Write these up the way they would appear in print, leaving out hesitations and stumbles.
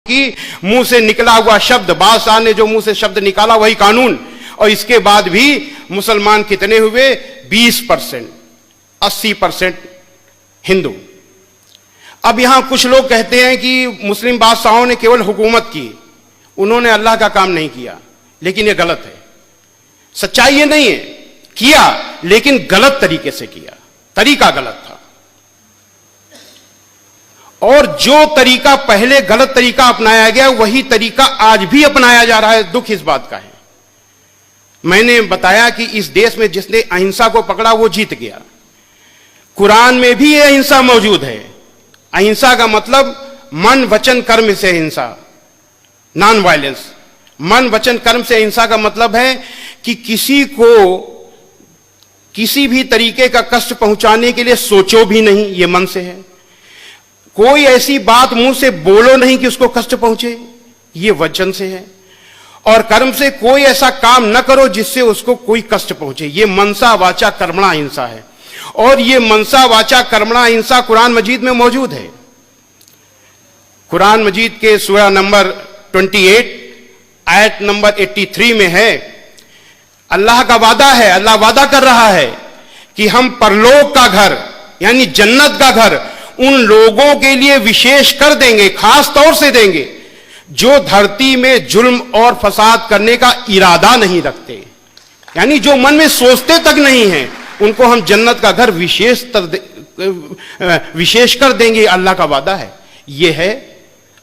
कि मुंह से निकला हुआ शब्द, बादशाह ने जो मुंह से शब्द निकाला वही कानून। और इसके बाद भी मुसलमान कितने हुए? 20%, 80% हिंदू। अब यहां कुछ लोग कहते हैं कि मुस्लिम बादशाहों ने केवल हुकूमत की, उन्होंने अल्लाह का काम नहीं किया, लेकिन यह गलत है। सच्चाई ये नहीं है, किया लेकिन गलत तरीके से किया, तरीका गलत था। और जो तरीका पहले गलत तरीका अपनाया गया वही तरीका आज भी अपनाया जा रहा है। दुख इस बात का है। मैंने बताया कि इस देश में जिसने अहिंसा को पकड़ा वो जीत गया। कुरान में भी यह अहिंसा मौजूद है। अहिंसा का मतलब मन वचन कर्म से अहिंसा, नॉन वायलेंस। मन वचन कर्म से अहिंसा का मतलब है कि किसी को किसी भी तरीके का कष्ट पहुंचाने के लिए सोचो भी नहीं, यह मन से है। कोई ऐसी बात मुंह से बोलो नहीं कि उसको कष्ट पहुंचे, यह वचन से है। और कर्म से कोई ऐसा काम न करो जिससे उसको कोई कष्ट पहुंचे, यह मनसा वाचा कर्मणा अहिंसा है। और यह मनसा वाचा कर्मणा अहिंसा कुरान मजीद में मौजूद है। कुरान मजीद के सूरा नंबर 28 आयत नंबर 83 में है, अल्लाह का वादा है, अल्लाह वादा कर रहा है कि हम परलोक का घर यानी जन्नत का घर उन लोगों के लिए विशेष कर देंगे, खास तौर से देंगे जो धरती में जुल्म और फसाद करने का इरादा नहीं रखते, यानी जो मन में सोचते तक नहीं है, उनको हम जन्नत का घर विशेष कर देंगे। अल्लाह का वादा है। यह है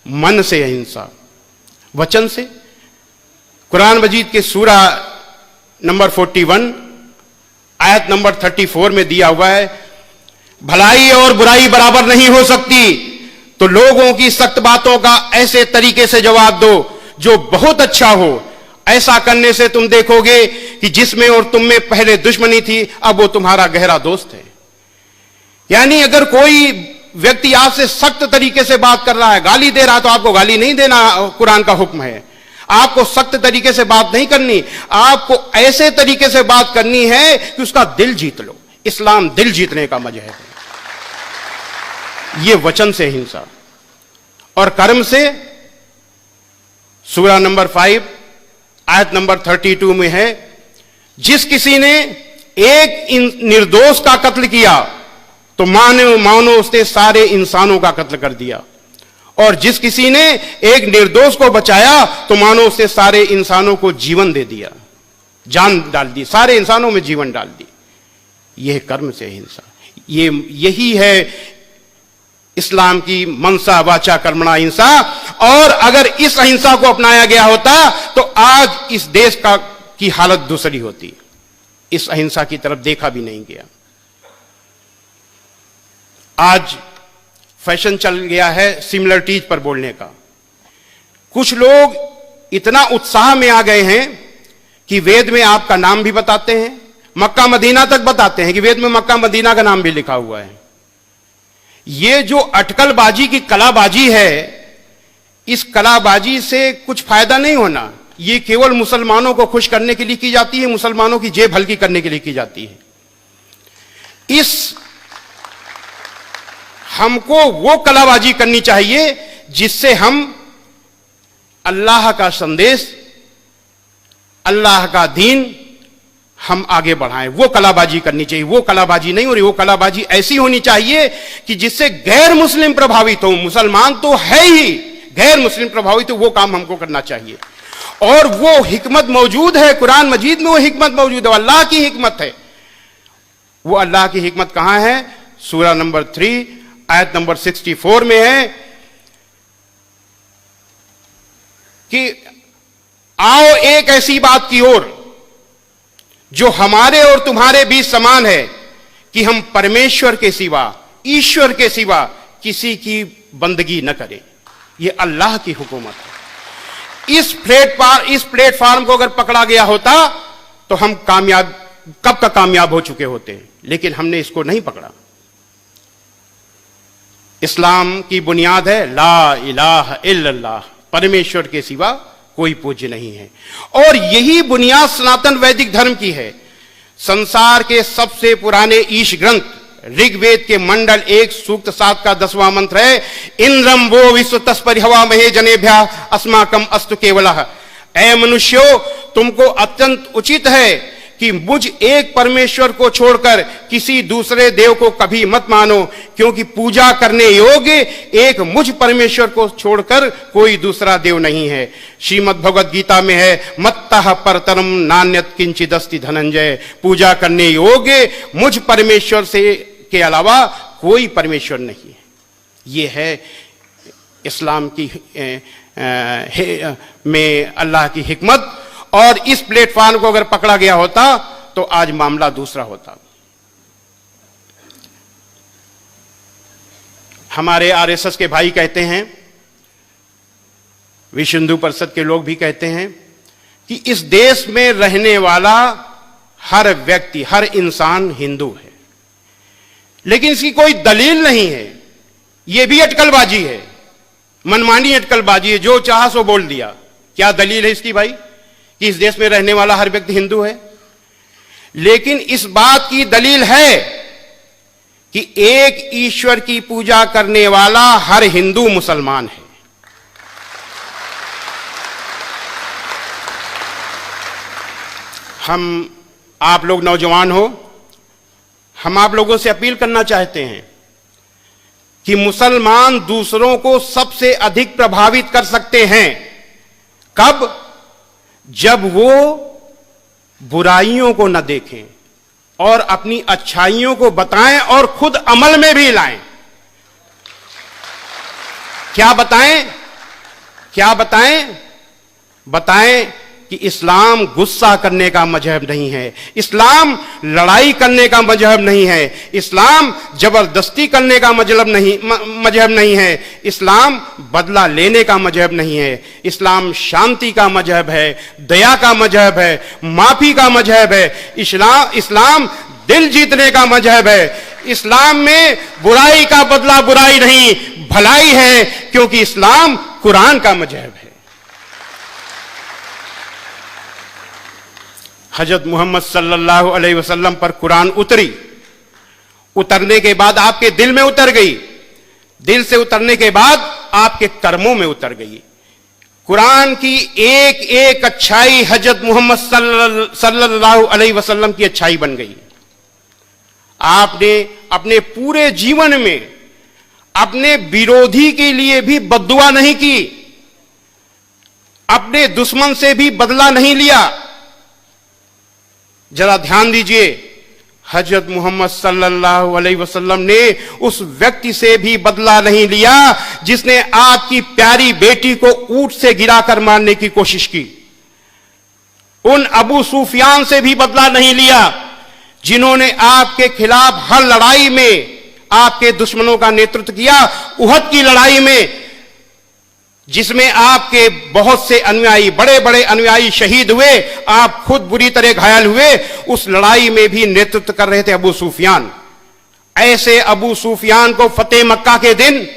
मन से अहिंसा, वचन से। कुरान मजीद के सूरा नंबर 41 आयत नंबर 34 में दिया हुआ है, भलाई और बुराई बराबर नहीं हो सकती, तो लोगों की सख्त बातों का ऐसे तरीके से जवाब दो जो बहुत अच्छा हो। ऐसा करने से तुम देखोगे कि जिसमें और तुम में पहले दुश्मनी थी अब वो तुम्हारा गहरा दोस्त है। यानी अगर कोई व्यक्ति आपसे सख्त तरीके से बात कर रहा है, गाली दे रहा है, तो आपको गाली नहीं देना, कुरान का हुक्म है। आपको सख्त तरीके से बात नहीं करनी, आपको ऐसे तरीके से बात करनी है कि उसका दिल जीत लो। इस्लाम दिल जीतने का मजहब है। यह वचन से हिंसा। और कर्म से सूरा नंबर 5 आयत नंबर 32 में है, जिस किसी ने एक निर्दोष का कत्ल किया तो मानो उसने सारे इंसानों का कत्ल कर दिया, और जिस किसी ने एक निर्दोष को बचाया तो मानो उसने सारे इंसानों को जीवन दे दिया, जान डाल दी, सारे इंसानों में जीवन डाल दी। यह कर्म से हिंसा। यही है इस्लाम की मनसा वाचा कर्मणा अहिंसा। और अगर इस अहिंसा को अपनाया गया होता तो आज इस देश की हालत दूसरी होती। इस अहिंसा की तरफ देखा भी नहीं गया। आज फैशन चल गया है सिमिलरिटीज पर बोलने का। कुछ लोग इतना उत्साह में आ गए हैं कि वेद में आपका नाम भी बताते हैं, मक्का मदीना तक बताते हैं कि वेद में मक्का मदीना का नाम भी लिखा हुआ है। ये जो अटकलबाजी की कलाबाजी है, इस कलाबाजी से कुछ फायदा नहीं होना। ये केवल मुसलमानों को खुश करने के लिए की जाती है, मुसलमानों की जेब हल्की करने के लिए की जाती है। हमको वो कलाबाजी करनी चाहिए जिससे हम अल्लाह का संदेश, अल्लाह का दीन हम आगे बढ़ाएं। वो कलाबाजी करनी चाहिए। वो कलाबाजी नहीं हो रही। वो कलाबाजी ऐसी होनी चाहिए कि जिससे गैर मुस्लिम प्रभावित हो। मुसलमान तो है ही, गैर मुस्लिम प्रभावित हो, वो काम हमको करना चाहिए। और वो हिकमत मौजूद है कुरान मजीद में, वो हिकमत मौजूद है, अल्लाह की हिकमत है। वो अल्लाह की हिकमत कहां है? सूरा नंबर 3 आयत नंबर 64 में है कि आओ एक ऐसी बात की ओर जो हमारे और तुम्हारे बीच समान है कि हम परमेश्वर के सिवा, ईश्वर के सिवा किसी की बंदगी न करें। यह अल्लाह की हुकूमत है। इस प्लेटफार्म को अगर पकड़ा गया होता तो हम कामयाब, कब का कामयाब हो चुके होते हैं, लेकिन हमने इसको नहीं पकड़ा। इस्लाम की बुनियाद है ला इलाहा इल्लल्लाह, परमेश्वर के सिवा कोई पूज्य नहीं है। और यही बुनियाद सनातन वैदिक धर्म की है। संसार के सबसे पुराने ईश ग्रंथ ऋग्वेद के मंडल 1 सूक्त 7 का 10वां मंत्र है, इंद्रम वो विश्व तस्परिहवा महे जनेभ्या अस्माकम अस्तु केवलः। ऐ मनुष्यों, तुमको अत्यंत उचित है कि मुझ एक परमेश्वर को छोड़कर किसी दूसरे देव को कभी मत मानो, क्योंकि पूजा करने योग्य एक मुझ परमेश्वर को छोड़कर कोई दूसरा देव नहीं है। श्रीमद् भगवद गीता में है, मत्तः परतरम नान्यत किंचिदस्ति धनंजय। पूजा करने योग्य मुझ परमेश्वर से के अलावा कोई परमेश्वर नहीं है। ये है इस्लाम की में अल्लाह की हिकमत। और इस प्लेटफॉर्म को अगर पकड़ा गया होता तो आज मामला दूसरा होता। हमारे आरएसएस के भाई कहते हैं, विश्व हिंदू परिषद के लोग भी कहते हैं कि इस देश में रहने वाला हर व्यक्ति, हर इंसान हिंदू है, लेकिन इसकी कोई दलील नहीं है। यह भी अटकलबाजी है, मनमानी अटकलबाजी है, जो चाहा सो बोल दिया। क्या दलील है इसकी भाई कि इस देश में रहने वाला हर व्यक्ति हिंदू है? लेकिन इस बात की दलील है कि एक ईश्वर की पूजा करने वाला हर हिंदू मुसलमान है। हम आप लोग नौजवान हो, हम आप लोगों से अपील करना चाहते हैं कि मुसलमान दूसरों को सबसे अधिक प्रभावित कर सकते हैं। कब? जब वो बुराइयों को न देखें और अपनी अच्छाइयों को बताएं और खुद अमल में भी लाएं। क्या बताएं? क्या बताएं? बताएं कि इस्लाम गुस्सा करने का मजहब नहीं है, इस्लाम लड़ाई करने का मजहब नहीं है, इस्लाम जबरदस्ती करने का मजहब नहीं है, इस्लाम बदला लेने का मजहब नहीं है, इस्लाम शांति का मजहब है, दया का मजहब है, माफी का मजहब है। इस्लाम दिल जीतने का मजहब है। इस्लाम में बुराई का बदला बुराई नहीं, भलाई है, क्योंकि इस्लाम कुरान का मजहब है। हजरत मोहम्मद सल्लल्लाहु अलैहि वसल्लम पर कुरान उतरी, उतरने के बाद आपके दिल में उतर गई, दिल से उतरने के बाद आपके कर्मों में उतर गई। कुरान की एक एक अच्छाई हजरत मोहम्मद सल्लल्लाहु अलैहि वसल्लम की अच्छाई बन गई। आपने अपने पूरे जीवन में अपने विरोधी के लिए भी बद्दुआ नहीं की, अपने दुश्मन से भी बदला नहीं लिया। जरा ध्यान दीजिए, हजरत मोहम्मद सल्लल्लाहु अलैहि वसल्लम ने उस व्यक्ति से भी बदला नहीं लिया जिसने आपकी प्यारी बेटी को ऊंट से गिराकर मारने की कोशिश की। उन अबू सुफियान से भी बदला नहीं लिया जिन्होंने आपके खिलाफ हर लड़ाई में आपके दुश्मनों का नेतृत्व किया। उहद की लड़ाई में जिसमें आपके बहुत से अनुयायी, बड़े बड़े अनुयायी शहीद हुए, आप खुद बुरी तरह घायल हुए, उस लड़ाई में भी नेतृत्व कर रहे थे अबू सुफियान। ऐसे अबू सुफियान को फतेह मक्का के दिन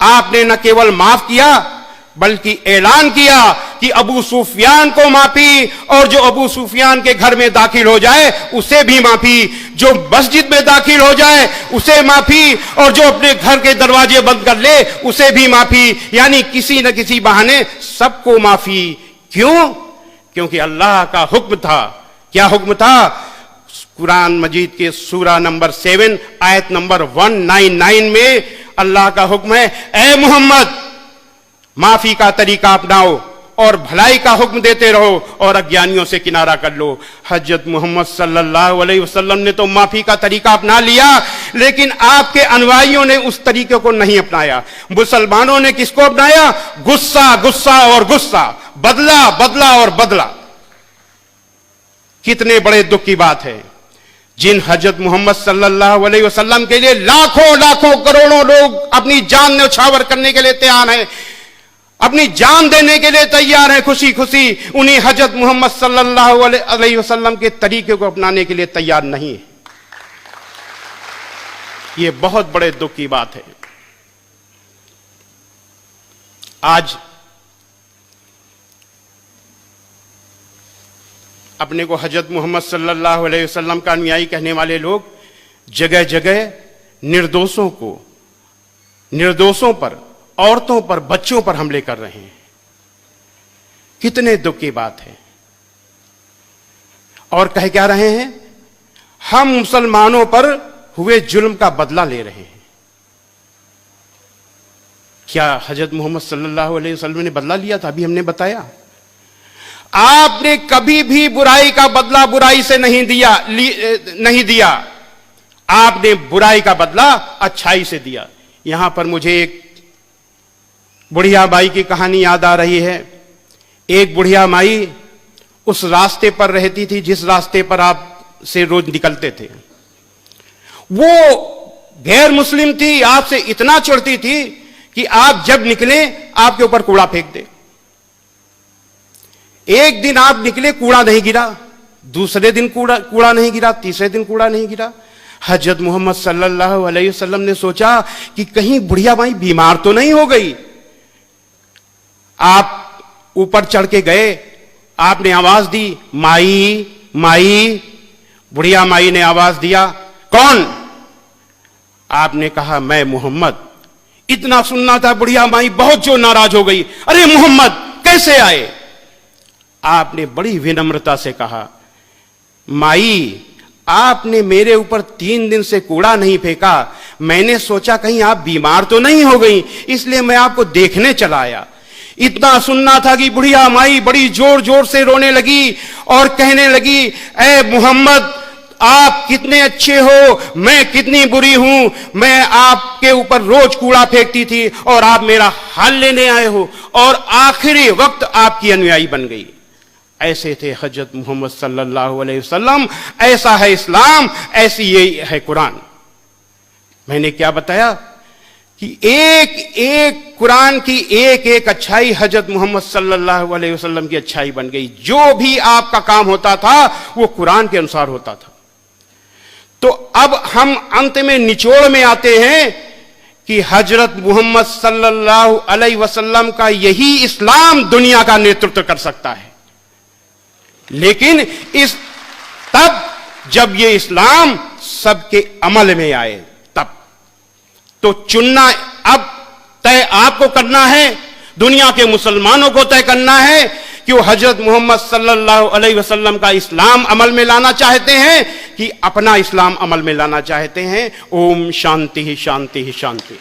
आपने न केवल माफ किया बल्कि ऐलान किया कि अबू सुफियान को माफी, और जो अबू सुफियान के घर में दाखिल हो जाए उसे भी माफी, जो मस्जिद में दाखिल हो जाए उसे माफी, और जो अपने घर के दरवाजे बंद कर ले उसे भी माफी। यानी किसी न किसी बहाने सबको माफी। क्यों? क्योंकि अल्लाह का हुक्म था। क्या हुक्म था? कुरान मजीद के सूरा नंबर 7 आयत नंबर 199 में अल्लाह का हुक्म है, ऐ मोहम्मद माफी का तरीका अपनाओ और भलाई का हुक्म देते रहो और अज्ञानियों से किनारा कर लो। हजरत मोहम्मद सल्लल्लाहु अलैहि वसल्लम ने तो माफी का तरीका अपना लिया, लेकिन आपके अनुयायियों ने उस तरीके को नहीं अपनाया। मुसलमानों ने किसको अपनाया? गुस्सा, गुस्सा और गुस्सा, बदला, बदला और बदला। कितने बड़े दुख की बात है। जिन हजरत मोहम्मद सल्लल्लाहु अलैहि वसल्लम के लिए लाखों लाखों करोड़ों लोग अपनी जान न्यौछावर करने के लिए तैयार हैं, अपनी जान देने के लिए तैयार है, खुशी खुशी उन्हीं हजरत मोहम्मद सल्लल्लाहु अलैहि वसल्लम के तरीके को अपनाने के लिए तैयार नहीं है। यह बहुत बड़े दुख की बात है। आज अपने को हजरत मोहम्मद सल्लल्लाहु अलैहि वसल्लम का अनुयायी कहने वाले लोग जगह जगह निर्दोषों पर, औरतों पर, बच्चों पर हमले कर रहे हैं। कितने दुख की बात है। और कह क्या रहे हैं? हम मुसलमानों पर हुए जुल्म का बदला ले रहे हैं। क्या हजरत मोहम्मद सल्लल्लाहु अलैहि वसल्लम ने बदला लिया था? अभी हमने बताया। आपने कभी भी बुराई का बदला बुराई से नहीं दिया। आपने बुराई का बदला अच्छाई से दिया। यहां पर मुझे एक बुढ़िया माई की कहानी याद आ रही है। एक बुढ़िया माई उस रास्ते पर रहती थी जिस रास्ते पर आप से रोज निकलते थे। वो गैर मुस्लिम थी, आपसे इतना चिढ़ती थी कि आप जब निकले आपके ऊपर कूड़ा फेंक दे। एक दिन आप निकले, कूड़ा नहीं गिरा, दूसरे दिन कूड़ा नहीं गिरा, तीसरे दिन कूड़ा नहीं गिरा। हजरत मोहम्मद सल्लल्लाहु अलैहि वसल्लम ने सोचा कि कहीं बुढ़िया माई बीमार तो नहीं हो गई। आप ऊपर चढ़ के गए, आपने आवाज दी, माई माई। बुढ़िया माई ने आवाज दिया, कौन? आपने कहा, मैं मोहम्मद। इतना सुनना था, बुढ़िया माई बहुत जो नाराज हो गई, अरे मोहम्मद कैसे आए? आपने बड़ी विनम्रता से कहा, माई आपने मेरे ऊपर 3 दिन से कूड़ा नहीं फेंका, मैंने सोचा कहीं आप बीमार तो नहीं हो गई, इसलिए मैं आपको देखने चला आया। इतना सुनना था कि बुढ़िया माई बड़ी जोर जोर से रोने लगी और कहने लगी, ए मोहम्मद आप कितने अच्छे हो, मैं कितनी बुरी हूं। मैं आपके ऊपर रोज कूड़ा फेंकती थी और आप मेरा हाल लेने आए हो और आखिरी वक्त आपकी अनुयायी बन गई। ऐसे थे हजरत मोहम्मद सल्लल्लाहु अलैहि वसल्लम। ऐसा है इस्लाम, ऐसी ये है कुरान। मैंने क्या बताया कि एक एक कुरान की एक एक अच्छाई हजरत मोहम्मद सल्लल्लाहु अलैहि वसल्लम की अच्छाई बन गई। जो भी आपका काम होता था वो कुरान के अनुसार होता था। तो अब हम अंत में निचोड़ में आते हैं कि हजरत मोहम्मद सल्लल्लाहु अलैहि वसल्लम का यही इस्लाम दुनिया का नेतृत्व कर सकता है। लेकिन तब जब ये इस्लाम सबके अमल में आए, तब तो चुनना अब तय आपको करना है, दुनिया के मुसलमानों को तय करना है कि वो हजरत मोहम्मद सल्लल्लाहु अलैहि वसल्लम का इस्लाम अमल में लाना चाहते हैं कि अपना इस्लाम अमल में लाना चाहते हैं। ओम शांति ही शांति ही शांति।